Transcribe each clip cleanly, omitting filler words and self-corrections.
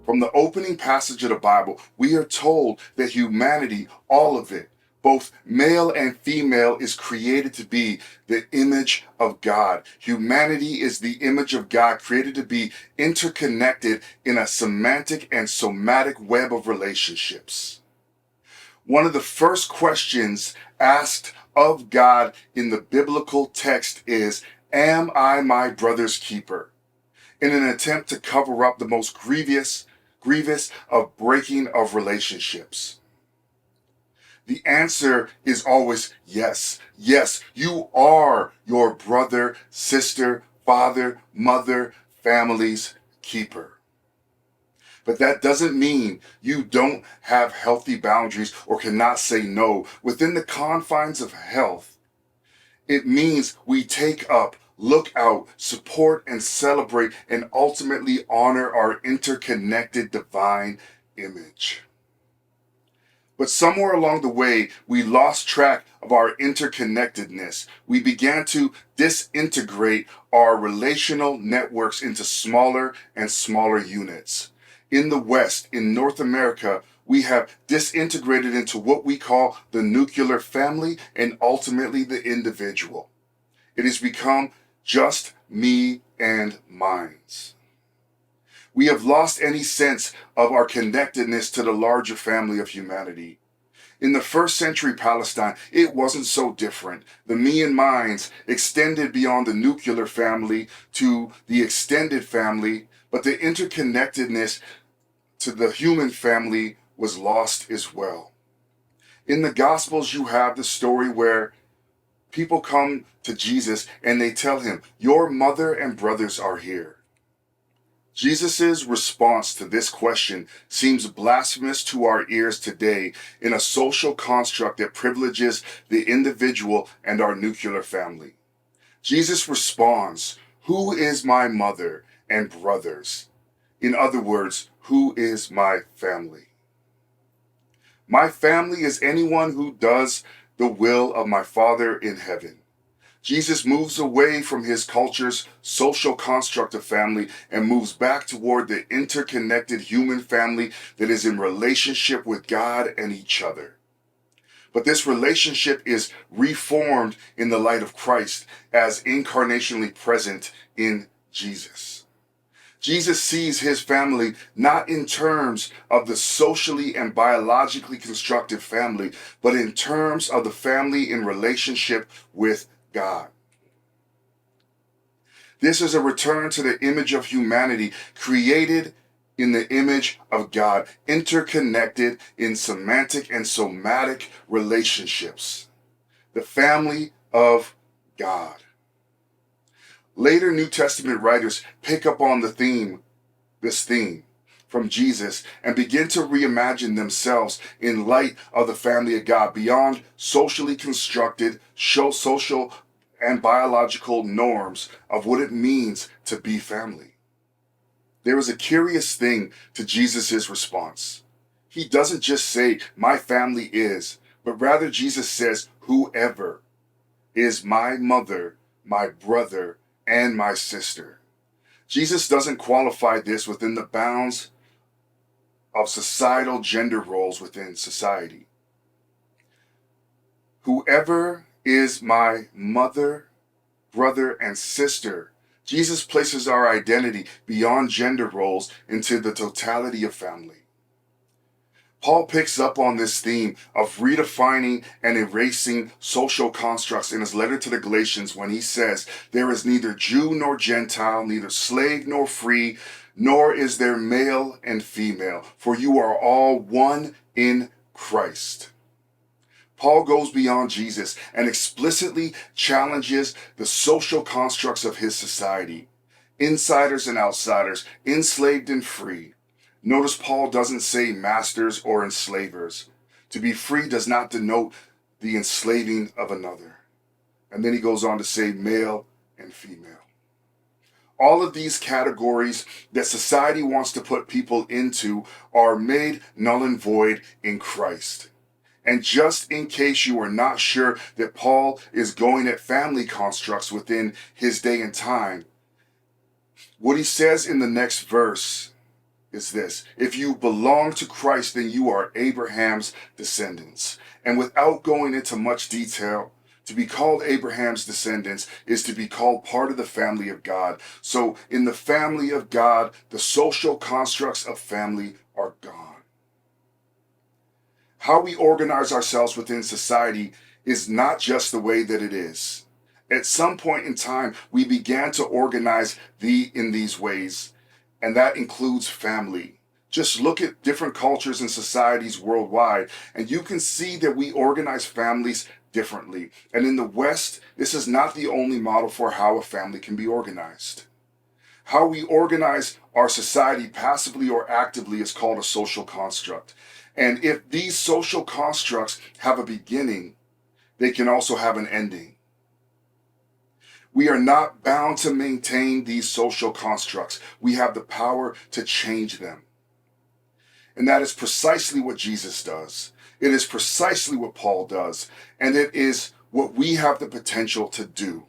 From the opening passage of the Bible, we are told that humanity, all of it, both male and female, is created to be the image of God. Humanity is the image of God, created to be interconnected in a semantic and somatic web of relationships. One of the first questions asked of God in the biblical text is, "Am I my brother's keeper?" In an attempt to cover up the most grievous of breaking of relationships. The answer is always yes. Yes, you are your brother, sister, father, mother, family's keeper. But that doesn't mean you don't have healthy boundaries or cannot say no. Within the confines of health, it means we take up, look out, support, and celebrate, and ultimately honor our interconnected divine image. But somewhere along the way, we lost track of our interconnectedness. We began to disintegrate our relational networks into smaller and smaller units. In the West, in North America, we have disintegrated into what we call the nuclear family and ultimately the individual. It has become just me and mines. We have lost any sense of our connectedness to the larger family of humanity. In the first century Palestine, it wasn't so different. The me and mines extended beyond the nuclear family to the extended family, but the interconnectedness to the human family was lost as well. In the Gospels, you have the story where people come to Jesus and they tell him, "Your mother and brothers are here." Jesus' response to this question seems blasphemous to our ears today in a social construct that privileges the individual and our nuclear family. Jesus responds, "Who is my mother and brothers?" In other words, who is my family? My family is anyone who does the will of my Father in heaven. Jesus moves away from his culture's social construct of family and moves back toward the interconnected human family that is in relationship with God and each other. But this relationship is reformed in the light of Christ as incarnationally present in Jesus. Jesus sees his family not in terms of the socially and biologically constructed family, but in terms of the family in relationship with God. This is a return to the image of humanity created in the image of God, interconnected in semantic and somatic relationships. The family of God. Later New Testament writers pick up on this theme from Jesus and begin to reimagine themselves in light of the family of God beyond socially constructed social and biological norms of what it means to be family. There is a curious thing to Jesus' response. He doesn't just say, "My family is," but rather Jesus says, "Whoever is my mother, my brother, and my sister." Jesus doesn't qualify this within the bounds of societal gender roles within society. Whoever is my mother, brother, and sister. Jesus places our identity beyond gender roles into the totality of family. Paul picks up on this theme of redefining and erasing social constructs in his letter to the Galatians when he says, "There is neither Jew nor Gentile, neither slave nor free, nor is there male and female, for you are all one in Christ." Paul goes beyond Jesus and explicitly challenges the social constructs of his society, insiders and outsiders, enslaved and free. Notice Paul doesn't say masters or enslavers. To be free does not denote the enslaving of another. And then he goes on to say male and female. All of these categories that society wants to put people into are made null and void in Christ. And just in case you are not sure that Paul is going at family constructs within his day and time, what he says in the next verse is this: if you belong to Christ, then you are Abraham's descendants. And without going into much detail, to be called Abraham's descendants is to be called part of the family of God. So in the family of God, the social constructs of family are gone. How we organize ourselves within society is not just the way that it is. At some point in time, we began to organize in these ways, and that includes family. Just look at different cultures and societies worldwide, and you can see that we organize families differently. And in the West, this is not the only model for how a family can be organized. How we organize our society passively or actively is called a social construct. And if these social constructs have a beginning, they can also have an ending. We are not bound to maintain these social constructs. We have the power to change them. And that is precisely what Jesus does. It is precisely what Paul does. And it is what we have the potential to do.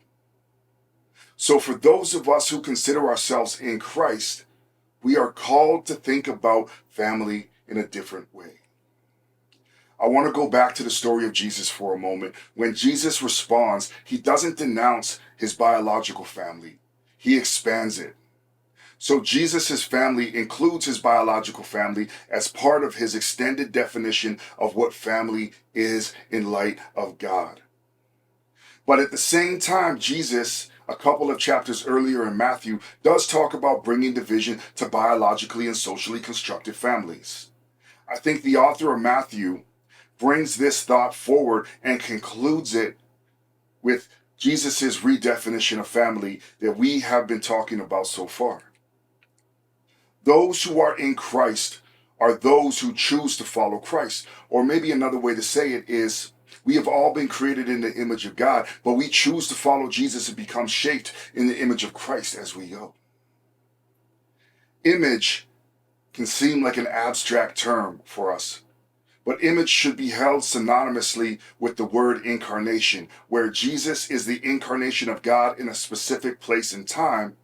So for those of us who consider ourselves in Christ, we are called to think about family in a different way. I want to go back to the story of Jesus for a moment. When Jesus responds, he doesn't denounce his biological family. He expands it. So Jesus' family includes his biological family as part of his extended definition of what family is in light of God. But at the same time, Jesus, a couple of chapters earlier in Matthew, does talk about bringing division to biologically and socially constructed families. I think the author of Matthew brings this thought forward and concludes it with Jesus' redefinition of family that we have been talking about so far. Those who are in Christ are those who choose to follow Christ. Or maybe another way to say it is, we have all been created in the image of God, but we choose to follow Jesus and become shaped in the image of Christ as we go. Image can seem like an abstract term for us, but image should be held synonymously with the word incarnation, where Jesus is the incarnation of God in a specific place and time.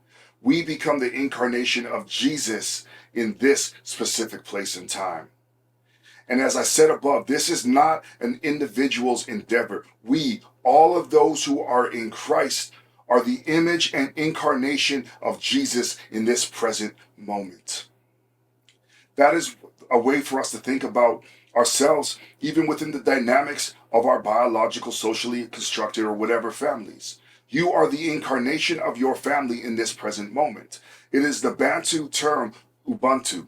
We become the incarnation of Jesus in this specific place and time. And as I said above, this is not an individual's endeavor. We, all of those who are in Christ, are the image and incarnation of Jesus in this present moment. That is a way for us to think about ourselves, even within the dynamics of our biological, socially constructed, or whatever families. You are the incarnation of your family in this present moment. It is the Bantu term Ubuntu,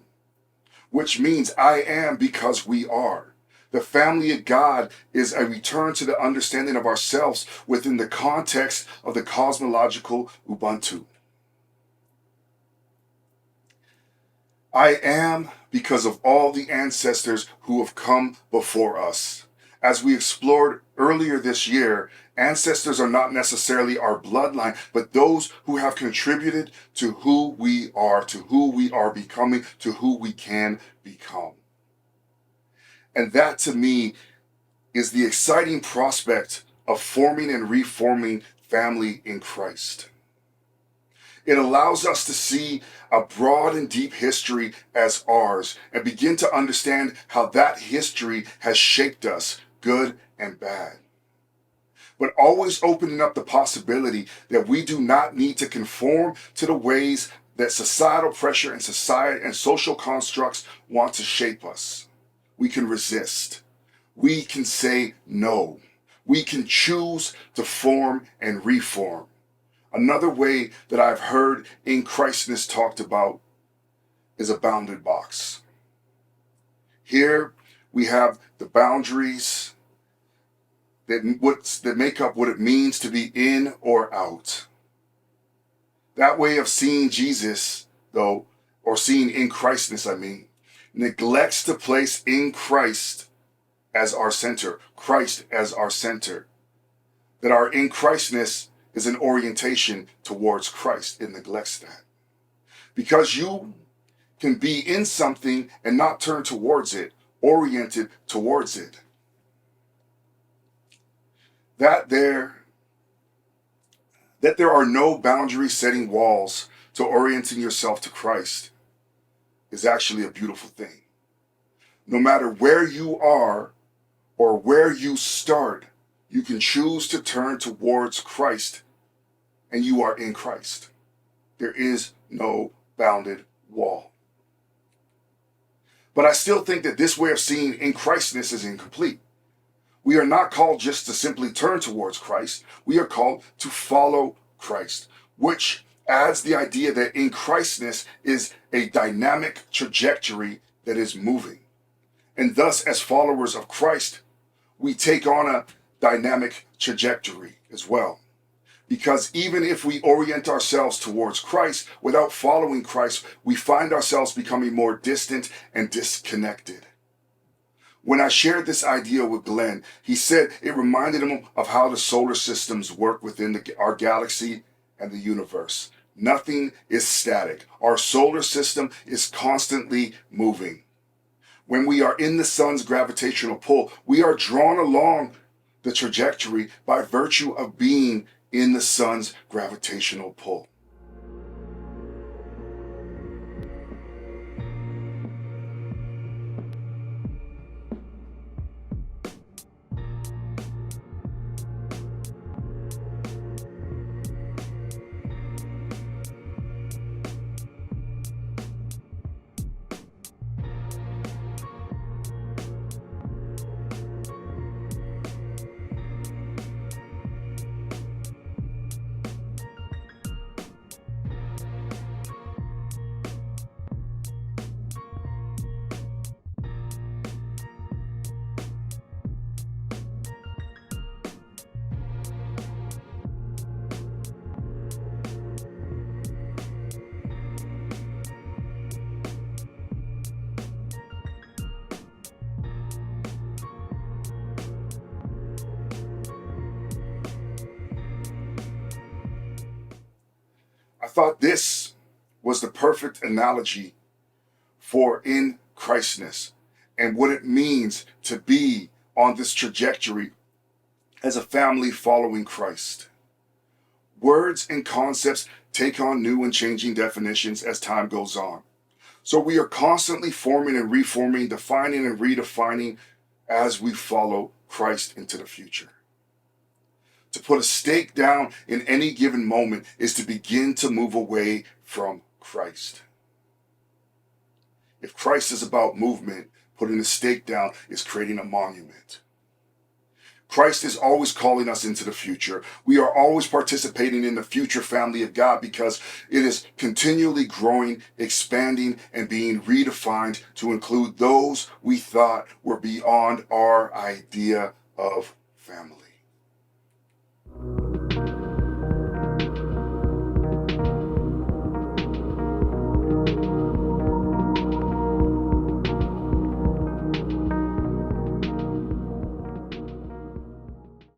which means I am because we are. The family of God is a return to the understanding of ourselves within the context of the cosmological Ubuntu. I am because of all the ancestors who have come before us. As we explored earlier this year, ancestors are not necessarily our bloodline, but those who have contributed to who we are becoming, to who we can become. And that to me is the exciting prospect of forming and reforming family in Christ. It allows us to see a broad and deep history as ours and begin to understand how that history has shaped us, good and bad. But always opening up the possibility that we do not need to conform to the ways that societal pressure and society and social constructs want to shape us. We can resist. We can say no. We can choose to form and reform. Another way that I've heard in Christness talked about is a bounded box. Here we have the boundaries that make up what it means to be in or out. That way of seeing Jesus, though, or seeing in Christness, neglects to place in Christ as our center, Christ as our center. That our in Christness is an orientation towards Christ. It neglects that. Because you can be in something and not turn towards it, oriented towards it. That there are no boundary setting walls to orienting yourself to Christ is actually a beautiful thing. No matter where you are or where you start, you can choose to turn towards Christ, and you are in Christ. There is no bounded wall. But I still think that this way of seeing in Christness is incomplete. We are not called just to simply turn towards Christ. We are called to follow Christ, which adds the idea that in Christness is a dynamic trajectory that is moving. And thus, as followers of Christ, we take on a dynamic trajectory as well. Because even if we orient ourselves towards Christ without following Christ, we find ourselves becoming more distant and disconnected. When I shared this idea with Glenn, he said it reminded him of how the solar systems work within our galaxy and the universe. Nothing is static. Our solar system is constantly moving. When we are in the sun's gravitational pull, we are drawn along the trajectory by virtue of being in the sun's gravitational pull. I thought this was the perfect analogy for in Christness and what it means to be on this trajectory as a family following Christ. Words and concepts take on new and changing definitions as time goes on. So we are constantly forming and reforming, defining and redefining as we follow Christ into the future. To put a stake down in any given moment is to begin to move away from Christ. If Christ is about movement, putting a stake down is creating a monument. Christ is always calling us into the future. We are always participating in the future family of God because it is continually growing, expanding, and being redefined to include those we thought were beyond our idea of family.